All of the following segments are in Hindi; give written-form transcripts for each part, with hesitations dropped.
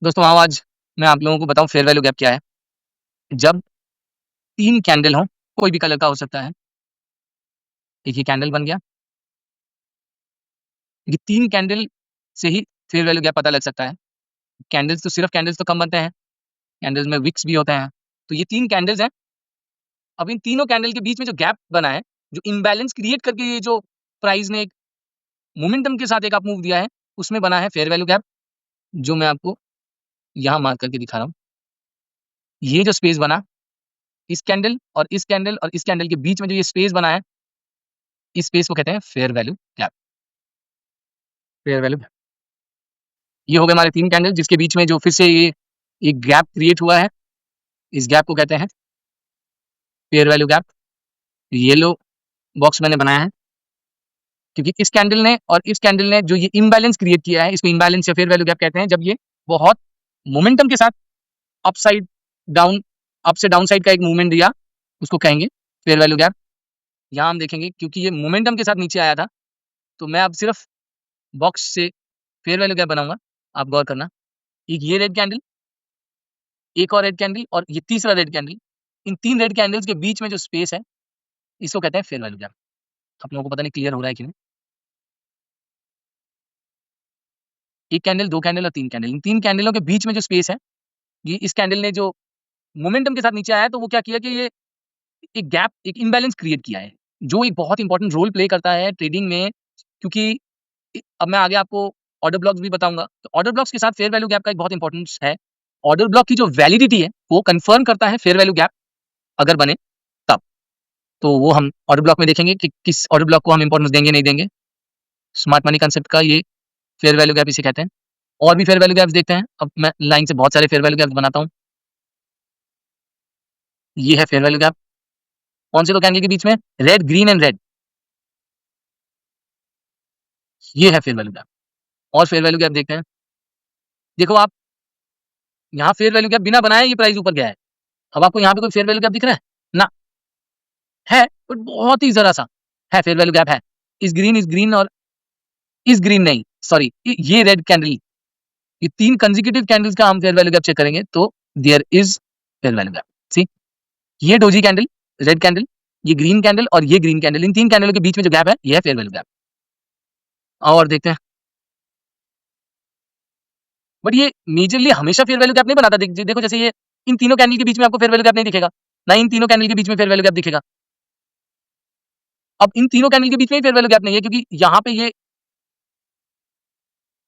दोस्तों आओ आज मैं आप लोगों को बताऊं फेयर वैल्यू गैप क्या है। जब 3 कैंडल हो, कोई भी कलर का हो सकता है। एक ये कैंडल बन गया। ये 3 कैंडल से ही फेयर वैल्यू गैप पता लग सकता है। कैंडल्स तो सिर्फ कैंडल्स तो कम बनते हैं, कैंडल्स में विक्स भी होते हैं। तो ये 3 कैंडल्स हैं। अब इन तीनों कैंडल के बीच में जो गैप बना है, जो इम्बैलेंस क्रिएट करके ये जो प्राइस ने एक मोमेंटम के साथ एक अप मूव दिया है, उसमें बना है फेयर वैल्यू गैप, जो मैं आपको यहाँ मार्क करके दिखा रहा हूँ। ये जो स्पेस बना, इस कैंडल और इस कैंडल और इस कैंडल के बीच में जो ये स्पेस बना है, इस स्पेस को कहते हैं fair value gap. Fair value ये हो गए हमारे 3 कैंडल, जिसके बीच में जो फिर से ये एक गैप क्रिएट हुआ है, इस गैप को कहते हैं fair value gap. Yellow box मैंने बनाया है क्योंकि इस कैंडल ने और इस कैंडल ने जो ये इम्बैलेंस क्रिएट किया है, इसको इम्बैलेंस या फेयर वैल्यू गैप कहते हैं। जब ये बहुत मोमेंटम के साथ अपसाइड डाउन, अप से डाउन साइड का एक मूवमेंट दिया, उसको कहेंगे फेयर वैल्यू गैप। यहाँ हम देखेंगे क्योंकि ये मोमेंटम के साथ नीचे आया था, तो मैं अब सिर्फ बॉक्स से फेयर वैल्यू गैप बनाऊंगा। आप गौर करना, एक ये रेड कैंडल, एक और रेड कैंडल और ये तीसरा रेड कैंडल, इन 3 रेड कैंडल्स के बीच में जो स्पेस है, इसको कहते हैं फेयर वैल्यू गैप। आप लोगों को पता नहीं क्लियर हो रहा है कि नहीं। एक कैंडल, 2 कैंडल और 3 कैंडल, इन 3 कैंडलों के बीच में जो स्पेस है, ये इस कैंडल ने जो मोमेंटम के साथ नीचे आया है, तो वो क्या किया कि ये एक गैप, एक इम्बैलेंस क्रिएट किया है, जो एक बहुत इंपॉर्टेंट रोल प्ले करता है ट्रेडिंग में। क्योंकि अब मैं आगे आपको ऑर्डर ब्लॉक्स भी बताऊंगा, तो ऑर्डर ब्लॉक्स के साथ फेयर वैल्यू गैप का एक बहुत इंपॉर्टेंस है। ऑर्डर ब्लॉक की जो वैलिडिटी है, वो कंफर्म करता है फेयर वैल्यू गैप अगर बने तब। तो वो हम ऑर्डर ब्लॉक में देखेंगे कि किस ऑर्डर ब्लॉक को हम इंपॉर्टेंस देंगे, नहीं देंगे। स्मार्ट मनी कंसेप्ट का ये फेयर वैल्यू गैप इसे कहते हैं। और भी फेयर वैल्यू गैप्स देखते हैं। अब मैं लाइन से बहुत सारे फेयर वैल्यू गैप्स बनाता हूँ। ये है फेयर वैल्यू गैप। कौन से दो कैंडल के बीच में? Red, green and red. ये है फेयर वैल्यू गैप। और फेयर वैल्यू गैप देखते हैं। देखो आप, यहाँ फेयर वैल्यू गैप बिना बनाए ये प्राइस ऊपर गया है। अब आपको यहाँ पे कोई फेयर वैल्यू गैप दिख रहा है ना? है, बट बहुत ही जरा सा है। फेयर वैल्यू गैप है। इस ग्रीन और इस ग्रीन नहीं, सॉरी, ये रेड कैंडल, ये 3 कंसेक्यूटिव कैंडल्स का हम फेयर वैल्यू गैप चेक करेंगे, तो there is fair value gap. See, ये डोजी कैंडल, रेड कैंडल, ये ग्रीन कैंडल और ये ग्रीन कैंडल, इन 3 कैंडलों के बीच में जो गैप है, ये है फेयर वैल्यू गैप। और देखते हैं, बट ये मेजरली हमेशा फेयर वैल्यू गैप नहीं बनाता। देखो जैसे ये इन तीनों कैंडल के बीच में आपको फेयर वैल्यू गैप नहीं दिखेगा, ना इन तीनों कैंडल के बीच में फेयर वैल्यू गैप दिखेगा। अब इन तीनों कैंडल के बीच में फेयर वैल्यू गैप नहीं है, क्योंकि यहाँ पे ये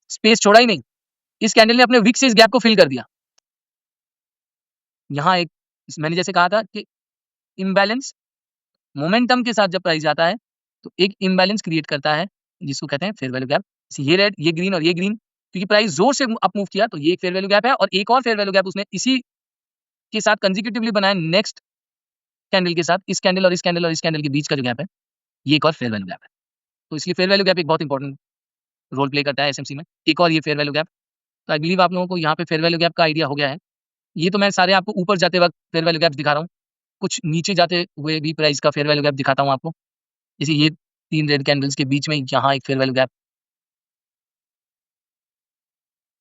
स्पेस छोड़ा ही नहीं। इस कैंडल ने अपने विक से इस गैप को फिल कर दिया। यहाँ एक, मैंने जैसे कहा था कि इम्बैलेंस मोमेंटम के साथ जब प्राइस जाता है, तो एक इम्बैलेंस क्रिएट करता है, जिसको कहते हैं फेयर वैल्यू गैप। ये रेड, ये ग्रीन और ये ग्रीन, क्योंकि प्राइस जोर से अप मूव किया, तो ये एक फेयर वैल्यू गैप है। और एक और फेयर वैल्यू गैप उसने इसी के साथ कंसेक्यूटिवली बनाया, नेक्स्ट कैंडल के साथ। इस कैंडल और इस कैंडल और इस कैंडल के बीच का जो गैप है, ये एक और फेयर वैल्यू गैप है। तो इसलिए फेयर वैल्यू गैप एक बहुत इंपॉर्टेंट रोल प्ले करता है एसएमसी में। एक और ये फेयर वैल्यू गैप। तो आई बिलीव आप लोगों को यहाँ पे फेयर वैल्यू गैप का आइडिया हो गया है। ये तो मैं सारे आपको ऊपर जाते वक्त फेयर वैल्यू गैप दिखा रहा हूँ, कुछ नीचे जाते हुए भी प्राइस का फेयर वैल्यू गैप दिखाता हूँ आपको। जैसे ये 3 रेड कैंडल्स के बीच में यहाँ एक फेयर वैल्यू गैप,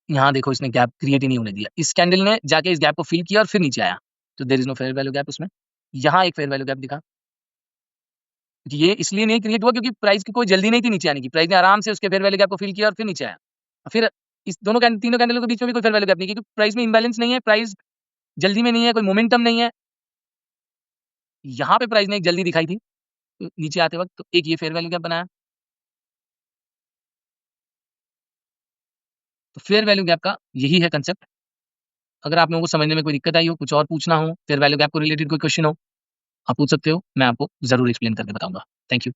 यहाँ देखो इसने गैप क्रिएट ही नहीं होने दिया। इस कैंडल ने जाके इस गैप को फिल किया और फिर नीचे आया, तो there is no fair value gap उसमें। यहाँ एक फेयर वैल्यू गैप दिखा। ये इसलिए नहीं क्रिएट हुआ क्योंकि प्राइस की कोई जल्दी नहीं थी नीचे आने की। प्राइस ने आराम से उसके फेयर वैल्यू गैप को फिल किया और फिर नीचे आया। फिर इस दोनों तीनों कैंडलों के बीच में भी कोई फेयर वैल्यू गैप नहीं, क्योंकि प्राइस में इंबैलेंस नहीं है, प्राइस जल्दी में नहीं है, कोई मोमेंटम नहीं है। यहाँ पे प्राइस ने एक जल्दी दिखाई थी नीचे आते वक्त, तो एक ये फेयर वैल्यू गैप बनाया। तो फेयर वैल्यू गैप का यही है कंसेप्ट। अगर आप लोगों को समझने में कोई दिक्कत आई हो, कुछ और पूछना हो, फेयर वैल्यू गैप को रिलेटेड कोई क्वेश्चन हो, आप पूछ सकते हो। मैं आपको जरूर एक्सप्लेन करके बताऊंगा। Thank you.